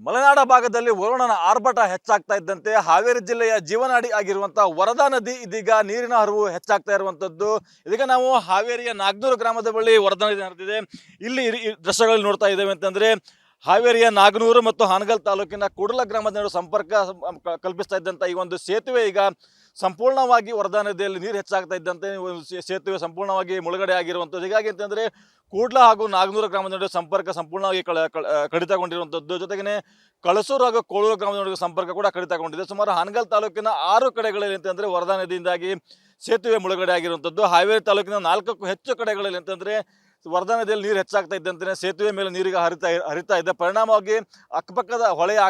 ಮಲೆನಾಡ ಭಾಗದಲ್ಲಿ ವರುಣನ ಆರ್ಭಟ ಹೆಚ್ಚಾಗ್ತಾ ಇದ್ದಂತೆ ಹಾವೇರಿ ಜಿಲ್ಲೆಯ ಜೀವನಾಡಿ ಆಗಿರುವಂತಹ ವರದಾ ನದಿ ಇದೀಗ ನೀರಿನ ಹರಿವು ಹೆಚ್ಚಾಗ್ತಾ ಇರುವಂತದ್ದು. ಇದೀಗ ನಾವು ಹಾವೇರಿಯ ನಾಗನೂರು ಗ್ರಾಮದ ಬಳಿ ವರದಾ ನದಿ ಹರಿದಿದೆ. ಇಲ್ಲಿ ಈ ದೃಶ್ಯಗಳಲ್ಲಿ ನೋಡ್ತಾ ಇದ್ದೇವೆ ಅಂತಂದ್ರೆ ಹಾವೇರಿಯ ನಾಗನೂರು ಮತ್ತು ಹಾನಗಲ್ ತಾಲೂಕಿನ ಕೂಡಲ ಗ್ರಾಮದ ನಡುವೆ ಸಂಪರ್ಕ ಕಲ್ಪಿಸ್ತಾ ಇದ್ದಂಥ ಈ ಒಂದು ಸೇತುವೆ ಈಗ ಸಂಪೂರ್ಣವಾಗಿ ವರದಾ ನದಿಯಲ್ಲಿ ನೀರು ಹೆಚ್ಚಾಗ್ತಾ ಇದ್ದಂತೆ ಸೇತುವೆ ಸಂಪೂರ್ಣವಾಗಿ ಮುಳುಗಡೆ ಆಗಿರುವಂಥದ್ದು. ಹೀಗಾಗಿ ಅಂತಂದರೆ ಕೂಡ್ಲ ಹಾಗೂ ನಾಗನೂರು ಗ್ರಾಮದ ನಡುವೆ ಸಂಪರ್ಕ ಸಂಪೂರ್ಣವಾಗಿ ಕಡಿತಗೊಂಡಿರುವಂಥದ್ದು. ಜೊತೆಗೇ ಕಳಸೂರು ಹಾಗೂ ಕೋಳೂರು ಗ್ರಾಮದ ನಡುವೆ ಸಂಪರ್ಕ ಕೂಡ ಕಡಿತಗೊಂಡಿದೆ. ಸುಮಾರು ಹಾನಗಲ್ ತಾಲೂಕಿನ 6 ಕಡೆಗಳಲ್ಲಿ ಅಂತಂದರೆ ವರದಾ ನದಿಯಿಂದಾಗಿ ಸೇತುವೆ ಮುಳುಗಡೆ ಆಗಿರುವಂಥದ್ದು. ಹಾವೇರಿ ತಾಲೂಕಿನ 4ಕ್ಕೂ ಹೆಚ್ಚು ಕಡೆಗಳಲ್ಲಿ ಅಂತಂದರೆ ವರದಾ ನದಿಯಲ್ಲಿ ನೀರು ಹೆಚ್ಚಾಗ್ತಾ ಇದ್ದಂತೆ ಸೇತುವೆ ಮೇಲೆ ನೀರಿಗೆ ಹರಿತಾ ಇದೆ. ಪರಿಣಾಮವಾಗಿ ಅಕ್ಕಪಕ್ಕದ ಹೊಳೆಯ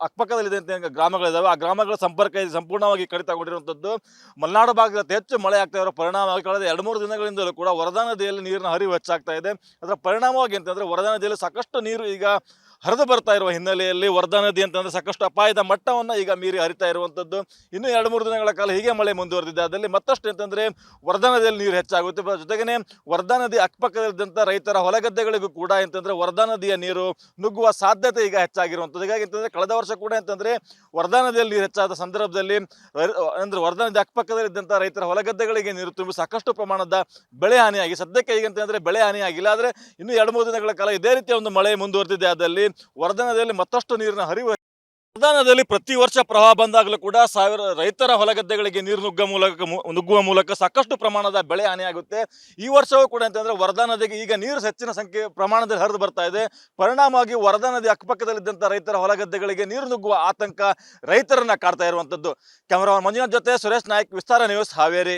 ಅಕ್ಕಪಕ್ಕದಲ್ಲಿದ್ದಂತೆ ಗ್ರಾಮಗಳಿದ್ದಾವೆ, ಆ ಗ್ರಾಮಗಳ ಸಂಪರ್ಕ ಸಂಪೂರ್ಣವಾಗಿ ಕಡಿತಗೊಂಡಿರುವಂಥದ್ದು. ಮಲೆನಾಡು ಭಾಗದಲ್ಲಿ ಅತಿ ಹೆಚ್ಚು ಮಳೆ ಆಗ್ತಾ ಇರೋ ಪರಿಣಾಮವಾಗಿ ಕಳೆದ 2-3 ದಿನಗಳಿಂದಲೂ ಕೂಡ ವರದಾ ನದಿಯಲ್ಲಿ ನೀರಿನ ಹರಿವು ಹೆಚ್ಚಾಗ್ತಾ ಇದೆ. ಅದರ ಪರಿಣಾಮವಾಗಿ ಅಂತಂದರೆ ವರದಾ ನದಿಯಲ್ಲಿ ಸಾಕಷ್ಟು ನೀರು ಈಗ ಹರಿದು ಬರ್ತಾ ಇರುವ ಹಿನ್ನೆಲೆಯಲ್ಲಿ ವರದಾ ನದಿ ಅಂತಂದರೆ ಸಾಕಷ್ಟು ಅಪಾಯದ ಮಟ್ಟವನ್ನು ಈಗ ಮೀರಿ ಹರಿತಾ ಇರುವಂಥದ್ದು. ಇನ್ನೂ 2-3 ದಿನಗಳ ಕಾಲ ಹೀಗೆ ಮಳೆ ಮುಂದುವರೆದಿದೆ. ಅದರಲ್ಲಿ ಮತ್ತಷ್ಟು ಅಂತಂದರೆ ವರದಾ ನದಿಯಲ್ಲಿ ನೀರು ಹೆಚ್ಚಾಗುತ್ತೆ. ಜೊತೆಗೇ ವರದಾ ನದಿ ಅಕ್ಕಪಕ್ಕದಲ್ಲಿದ್ದಂಥ ರೈತರ ಹೊಲಗದ್ದೆಗಳಿಗೂ ಕೂಡ ಅಂತಂದರೆ ವರದಾ ನದಿಯ ನೀರು ನುಗ್ಗುವ ಸಾಧ್ಯತೆ ಈಗ ಹೆಚ್ಚಾಗಿರುವಂಥದ್ದು. ಹೀಗಾಗಿ ಅಂತಂದರೆ ಕಳೆದ ವರ್ಷ ಕೂಡ ಅಂತಂದರೆ ವರದಾ ನದಿಯಲ್ಲಿ ನೀರು ಹೆಚ್ಚಾದ ಸಂದರ್ಭದಲ್ಲಿ ಅಂದರೆ ವರದಾ ನದಿ ಅಕ್ಕಪಕ್ಕದಲ್ಲಿದ್ದಂಥ ರೈತರ ಹೊಲಗದ್ದೆಗಳಿಗೆ ನೀರು ತುಂಬಿ ಸಾಕಷ್ಟು ಪ್ರಮಾಣದ ಬೆಳೆ ಹಾನಿಯಾಗಿ ಸದ್ಯಕ್ಕೆ ಈಗ ಅಂತಂದರೆ ಬೆಳೆ ಹಾನಿಯಾಗಿಲ್ಲ. ಆದರೆ ಇನ್ನೂ 2-3 ದಿನಗಳ ಕಾಲ ಇದೇ ರೀತಿಯ ಒಂದು ಮಳೆ ಮುಂದುವರೆದಿದೆ. ಆದಲ್ಲಿ ವರದಾ ನದಿಯಲ್ಲಿ ಮತ್ತಷ್ಟು ನೀರಿನ ಹರಿವು. ವರದಾ ನದಿಯಲ್ಲಿ ಪ್ರತಿ ವರ್ಷ ಪ್ರವಾಹ ಬಂದಾಗಲೂ ಕೂಡ ಸಾವಿರ ರೈತರ ಹೊಲಗದ್ದೆಗಳಿಗೆ ನೀರು ನುಗ್ಗುವ ಮೂಲಕ ಸಾಕಷ್ಟು ಪ್ರಮಾಣದ ಬೆಳೆ ಹಾನಿಯಾಗುತ್ತೆ. ಈ ವರ್ಷವೂ ಕೂಡ ಅಂತಂದ್ರೆ ವರದಾ ನದಿಗೆ ಈಗ ನೀರು ಹೆಚ್ಚಿನ ಪ್ರಮಾಣದಲ್ಲಿ ಹರಿದು ಬರ್ತಾ ಇದೆ. ಪರಿಣಾಮವಾಗಿ ವರದಾ ನದಿ ಅಕ್ಕಪಕ್ಕದಲ್ಲಿದ್ದಂಥ ರೈತರ ಹೊಲಗದ್ದೆಗಳಿಗೆ ನೀರು ನುಗ್ಗುವ ಆತಂಕ ರೈತರನ್ನ ಕಾಡ್ತಾ ಇರುವಂಥದ್ದು. ಕ್ಯಾಮರಾಮನ್ ಮಂಜುನಾಥ್ ಜೊತೆ ಸುರೇಶ್ ನಾಯ್ಕ್, ವಿಸ್ತಾರ ನ್ಯೂಸ್, ಹಾವೇರಿ.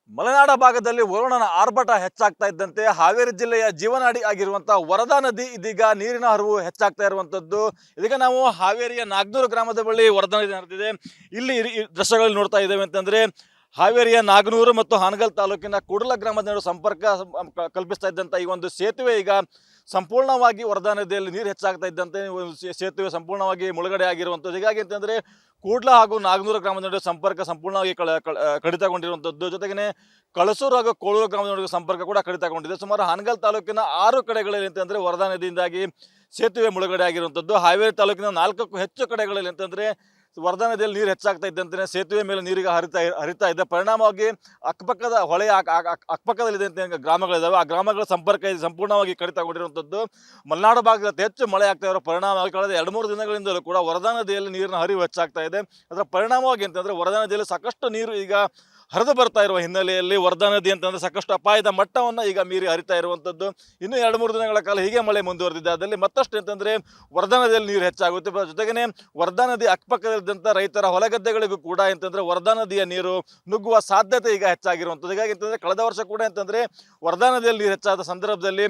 ಮಲೆನಾಡ ಭಾಗದಲ್ಲಿ ವರುಣನ ಆರ್ಭಟ ಹೆಚ್ಚಾಗ್ತಾ ಇದ್ದಂತೆ ಹಾವೇರಿ ಜಿಲ್ಲೆಯ ಜೀವನಾಡಿ ಆಗಿರುವಂತಹ ವರದಾ ನದಿ ಇದೀಗ ನೀರಿನ ಹರಿವು ಹೆಚ್ಚಾಗ್ತಾ ಇರುವಂಥದ್ದು. ಇದೀಗ ನಾವು ಹಾವೇರಿಯ ನಾಗನೂರು ಗ್ರಾಮದ ಬಳಿ ವರದಾ ನದಿ ಹರಿದಿದೆ. ಇಲ್ಲಿ ಈ ದೃಶ್ಯಗಳಲ್ಲಿ ನೋಡ್ತಾ ಇದ್ದೇವೆ ಅಂತಂದ್ರೆ ಹಾವೇರಿಯ ನಾಗನೂರು ಮತ್ತು ಹಾನಗಲ್ ತಾಲೂಕಿನ ಕೂಡಲ ಗ್ರಾಮದ ನಡುವೆ ಸಂಪರ್ಕ ಕಲ್ಪಿಸ್ತಾ ಇದ್ದಂಥ ಈ ಒಂದು ಸೇತುವೆ ಈಗ ಸಂಪೂರ್ಣವಾಗಿ ವರದಾ ನದಿಯಲ್ಲಿ ನೀರು ಹೆಚ್ಚಾಗ್ತಾ ಇದ್ದಂತೆ ಸೇತುವೆ ಸಂಪೂರ್ಣವಾಗಿ ಮುಳುಗಡೆ ಆಗಿರುವಂಥದ್ದು. ಹೀಗಾಗಿ ಅಂತಂದರೆ ಕೂಡ್ಲ ಹಾಗೂ ನಾಗನೂರು ಗ್ರಾಮದ ನಡುವೆ ಸಂಪರ್ಕ ಸಂಪೂರ್ಣವಾಗಿ ಕಡಿತಗೊಂಡಿರುವಂಥದ್ದು. ಜೊತೆಗೇ ಕಳಸೂರು ಹಾಗೂ ಕೋಳೂರು ಗ್ರಾಮದ ನಡುವೆ ಸಂಪರ್ಕ ಕೂಡ ಕಡಿತಗೊಂಡಿದೆ. ಸುಮಾರು ಹಾನಗಲ್ ತಾಲೂಕಿನ 6 ಕಡೆಗಳಲ್ಲಿ ಅಂತಂದರೆ ವರದಾ ನದಿಯಿಂದಾಗಿ ಸೇತುವೆ ಮುಳುಗಡೆ ಆಗಿರುವಂಥದ್ದು. ಹಾವೇರಿ ತಾಲೂಕಿನ 4ಕ್ಕೂ ಹೆಚ್ಚು ಕಡೆಗಳಲ್ಲಿ ಅಂತಂದರೆ ವರದಾ ನದಿಯಲ್ಲಿ ನೀರು ಹೆಚ್ಚಾಗ್ತಾ ಇದ್ದಂತೆ ಸೇತುವೆ ಮೇಲೆ ನೀರಿಗೆ ಹರಿತಾ ಇದೆ. ಪರಿಣಾಮವಾಗಿ ಅಕ್ಕಪಕ್ಕದ ಹೊಳೆಯ ಅಕ್ಕಪಕ್ಕದಲ್ಲಿದ್ದಂತೆ ಗ್ರಾಮಗಳಿದ್ದಾವೆ, ಆ ಗ್ರಾಮಗಳ ಸಂಪರ್ಕ ಸಂಪೂರ್ಣವಾಗಿ ಕಡಿತಗೊಂಡಿರುವಂಥದ್ದು. ಮಲೆನಾಡು ಭಾಗದಲ್ಲಿ ಅತಿ ಹೆಚ್ಚು ಮಳೆ ಆಗ್ತಾ ಇರೋ ಪರಿಣಾಮವಾಗಿ ಕಳೆದ 2-3 ದಿನಗಳಿಂದಲೂ ಕೂಡ ವರದಾ ನದಿಯಲ್ಲಿ ನೀರಿನ ಹರಿವು ಹೆಚ್ಚಾಗ್ತಾ ಇದೆ. ಅದರ ಪರಿಣಾಮವಾಗಿ ಅಂತಂದರೆ ವರದಾ ನದಿಯಲ್ಲಿ ಸಾಕಷ್ಟು ನೀರು ಈಗ ಹರಿದು ಬರ್ತಾ ಇರುವ ಹಿನ್ನೆಲೆಯಲ್ಲಿ ವರದಾ ನದಿ ಅಂತಂದರೆ ಸಾಕಷ್ಟು ಅಪಾಯದ ಮಟ್ಟವನ್ನು ಈಗ ಮೀರಿ ಹರಿತಾ ಇರುವಂಥದ್ದು. ಇನ್ನೂ 2-3 ದಿನಗಳ ಕಾಲ ಹೀಗೆ ಮಳೆ ಮುಂದುವರೆದಿದೆ. ಅದರಲ್ಲಿ ಮತ್ತಷ್ಟು ಅಂತಂದರೆ ವರದಾ ನದಿಯಲ್ಲಿ ನೀರು ಹೆಚ್ಚಾಗುತ್ತೆ. ಜೊತೆಗೇ ವರದಾ ನದಿ ಅಕ್ಕಪಕ್ಕದಲ್ಲಿದ್ದಂಥ ರೈತರ ಹೊಲಗದ್ದೆಗಳಿಗೂ ಕೂಡ ಅಂತಂದರೆ ವರದಾ ನದಿಯ ನೀರು ನುಗ್ಗುವ ಸಾಧ್ಯತೆ ಈಗ ಹೆಚ್ಚಾಗಿರುವಂಥದ್ದು. ಹೀಗಾಗಿ ಅಂತಂದರೆ ಕಳೆದ ವರ್ಷ ಕೂಡ ಅಂತಂದರೆ ವರದಾ ನದಿಯಲ್ಲಿ ನೀರು ಹೆಚ್ಚಾದ ಸಂದರ್ಭದಲ್ಲಿ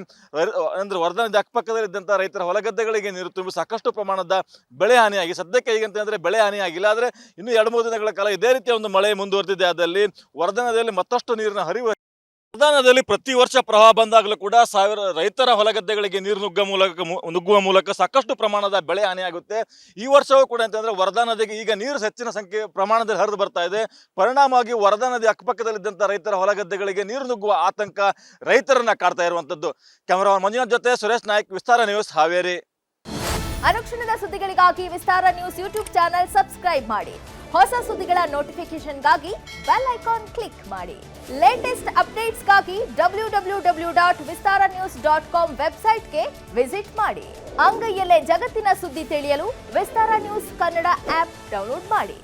ಅಂದರೆ ವರದಾ ನದಿ ಅಕ್ಕಪಕ್ಕದಲ್ಲಿದ್ದಂಥ ರೈತರ ಹೊಲಗದ್ದೆಗಳಿಗೆ ನೀರು ತುಂಬಿ ಸಾಕಷ್ಟು ಪ್ರಮಾಣದ ಬೆಳೆ ಹಾನಿಯಾಗಿ ಸದ್ಯಕ್ಕೆ ಈಗ ಅಂತಂದರೆ ಬೆಳೆ ಹಾನಿಯಾಗಿಲ್ಲ. ಆದರೆ ಇನ್ನೂ 2-3 ದಿನಗಳ ಕಾಲ ಇದೇ ರೀತಿಯ ಒಂದು ಮಳೆ ಮುಂದುವರೆದಿದೆ. ಆದಲ್ಲಿ ವರದಾ ನದಿಯಲ್ಲಿ ಮತ್ತಷ್ಟು ನೀರಿನ ಹರಿವು. ವರದಾ ನದಿಯಲ್ಲಿ ಪ್ರತಿ ವರ್ಷ ಪ್ರವಾಹ ಬಂದಾಗಲೂ ಕೂಡ ಸಾವಿರ ರೈತರ ಹೊಲಗದ್ದೆಗಳಿಗೆ ನೀರು ನುಗ್ಗುವ ಮೂಲಕ ಸಾಕಷ್ಟು ಪ್ರಮಾಣದ ಬೆಳೆ ಹಾನಿಯಾಗುತ್ತೆ. ಈ ವರ್ಷವೂ ಕೂಡ ಅಂತಂದ್ರೆ ವರದಾ ನದಿಗೆ ಈಗ ನೀರು ಹೆಚ್ಚಿನ ಪ್ರಮಾಣದಲ್ಲಿ ಹರಿದು ಬರ್ತಾ ಇದೆ. ಪರಿಣಾಮವಾಗಿ ವರದಾ ನದಿ ಅಕ್ಕಪಕ್ಕದಲ್ಲಿದ್ದಂಥ ರೈತರ ಹೊಲಗದ್ದೆಗಳಿಗೆ ನೀರು ನುಗ್ಗುವ ಆತಂಕ ರೈತರನ್ನ ಕಾಡ್ತಾ ಇರುವಂಥದ್ದು. ಕ್ಯಾಮರಾಮನ್ ಮಂಜುನಾಥ್ ಜೊತೆ ಸುರೇಶ್ ನಾಯ್ಕ್, ವಿಸ್ತಾರ ನ್ಯೂಸ್, ಹಾವೇರಿ. ಅನುಕ್ಷಣದ ಸುದ್ದಿಗಳಿಗಾಗಿ ವಿಸ್ತಾರ ನ್ಯೂಸ್ ಯೂಟ್ಯೂಬ್ ಚಾನೆಲ್ ಸಬ್ಸ್ಕ್ರೈಬ್ ಮಾಡಿ. ಹೊಸ ಸುದ್ದಿಗಳ ನೋಟಿಫಿಕೇಶನ್ಗಾಗಿ ಬೆಲ್ ಐಕಾನ್ ಕ್ಲಿಕ್ ಮಾಡಿ. ಲೇಟೆಸ್ಟ್ ಅಪ್ಡೇಟ್ಸ್ಗಾಗಿ www.vistaranews.com ವೆಬ್ಸೈಟ್ಗೆ ವಿಸಿಟ್ ಮಾಡಿ. ಅಂಗೈಯಲ್ಲೇ ಜಗತ್ತಿನ ಸುದ್ದಿ ತಿಳಿಯಲು ವಿಸ್ತಾರ ನ್ಯೂಸ್ ಕನ್ನಡ ಆಪ್ ಡೌನ್ಲೋಡ್ ಮಾಡಿ.